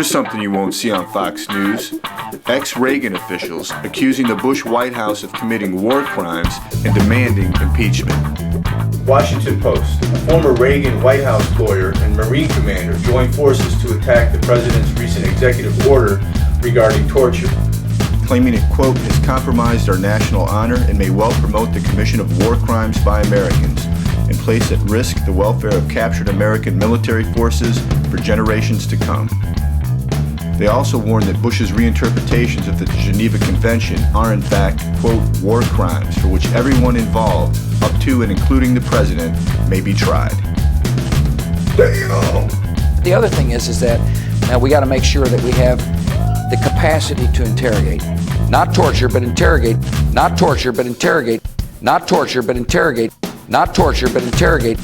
Here's something you won't see on Fox News. Ex-Reagan officials accusing the Bush White House of committing war crimes and demanding impeachment. Washington Post. A former Reagan White House lawyer and Marine commander joined forces to attack the president's recent executive order regarding torture, claiming it, quote, has compromised our national honor and may well promote the commission of war crimes by Americans and place at risk the welfare of captured American military forces for generations to come. They also warned that Bush's reinterpretations of the Geneva Convention are in fact, quote, war crimes for which everyone involved, up to and including the president, may be tried. Damn! The other thing is that we got to make sure that we have the capacity to interrogate. Not torture, but interrogate. Not torture, but interrogate. Not torture, but interrogate. Not torture, but interrogate.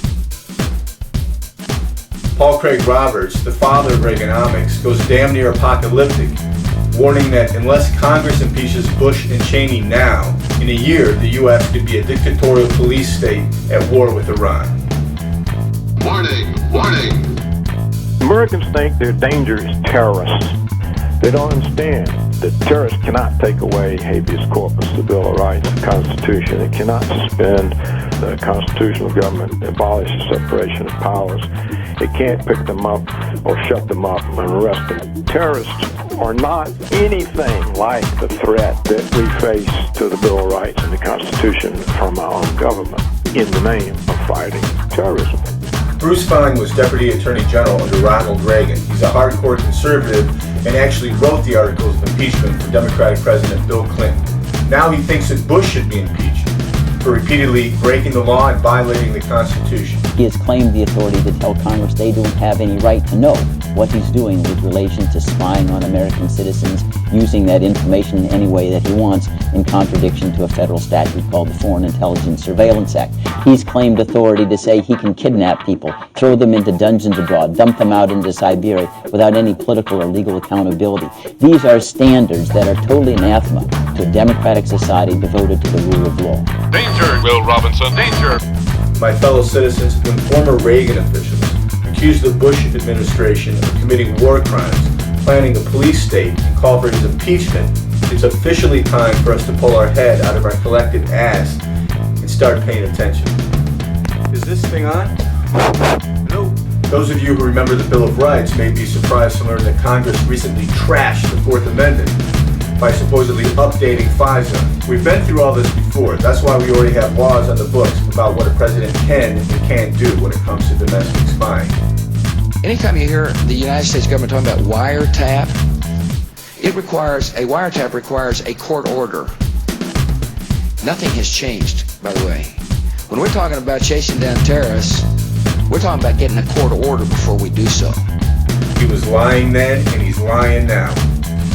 Paul Craig Roberts, the father of Reaganomics, goes damn near apocalyptic, warning that unless Congress impeaches Bush and Cheney now, in a year the U.S. could be a dictatorial police state at war with Iran. Warning! Warning! Americans think their danger is terrorists. They don't understand that terrorists cannot take away habeas corpus, the Bill of Rights, the Constitution. It cannot suspend the constitutional government, abolish the separation of powers. It can't pick them up or shut them up and arrest them. Terrorists are not anything like the threat that we face to the Bill of Rights and the Constitution from our own government in the name of fighting terrorism. Bruce Fein was Deputy Attorney General under Ronald Reagan. He's a hardcore conservative and actually wrote the articles of impeachment for Democratic President Bill Clinton. Now he thinks that Bush should be impeached for repeatedly breaking the law and violating the Constitution. He has claimed the authority to tell Congress they don't have any right to know what he's doing with relation to spying on American citizens, using that information in any way that he wants, in contradiction to a federal statute called the Foreign Intelligence Surveillance Act. He's claimed authority to say he can kidnap people, throw them into dungeons abroad, dump them out into Siberia without any political or legal accountability. These are standards that are totally anathema to a democratic society devoted to the rule of law. Danger, Will Robinson, danger! My fellow citizens, when former Reagan officials accuse the Bush administration of committing war crimes, planning a police state, and call for his impeachment, it's officially time for us to pull our head out of our collective ass and start paying attention. Is this thing on? Hello? Those of you who remember the Bill of Rights may be surprised to learn that Congress recently trashed the Fourth Amendment by supposedly updating FISA. We've been through all this before. That's why we already have laws on the books about what a president can and can't do when it comes to domestic spying. Anytime you hear the United States government talking about wiretap, a wiretap requires a court order. Nothing has changed, by the way. When we're talking about chasing down terrorists, we're talking about getting a court order before we do so. He was lying then, and he's lying now.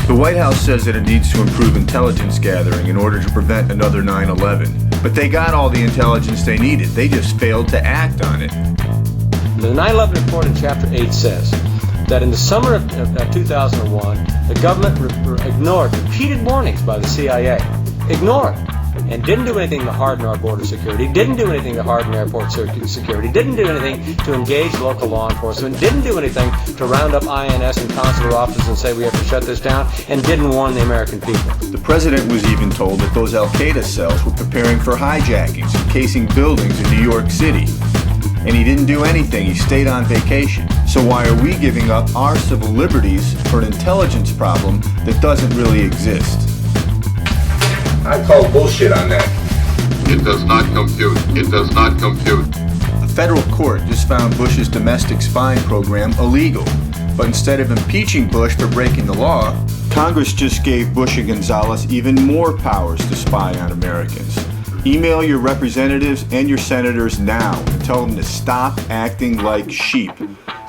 The White House says that it needs to improve intelligence gathering in order to prevent another 9/11. But they got all the intelligence they needed. They just failed to act on it. The 9/11 report in Chapter 8 says that in the summer of 2001, the government ignored repeated warnings by the CIA. Ignored. And didn't do anything to harden our border security, didn't do anything to harden airport security, didn't do anything to engage local law enforcement, didn't do anything to round up INS and consular offices and say we have to shut this down, and didn't warn the American people. The president was even told that those Al-Qaeda cells were preparing for hijackings and casing buildings in New York City. And he didn't do anything, he stayed on vacation. So why are we giving up our civil liberties for an intelligence problem that doesn't really exist? I call bullshit on that. It does not compute. It does not compute. A federal court just found Bush's domestic spying program illegal. But instead of impeaching Bush for breaking the law, Congress just gave Bush and Gonzales even more powers to spy on Americans. Email your representatives and your senators now and tell them to stop acting like sheep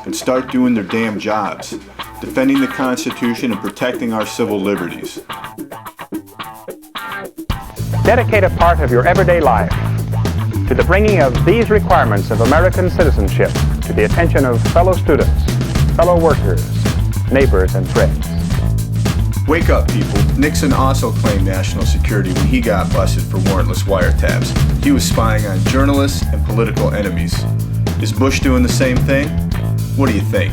and start doing their damn jobs, defending the Constitution and protecting our civil liberties. Dedicate a part of your everyday life to the bringing of these requirements of American citizenship to the attention of fellow students, fellow workers, neighbors, and friends. Wake up, people. Nixon also claimed national security when he got busted for warrantless wiretaps. He was spying on journalists and political enemies. Is Bush doing the same thing? What do you think?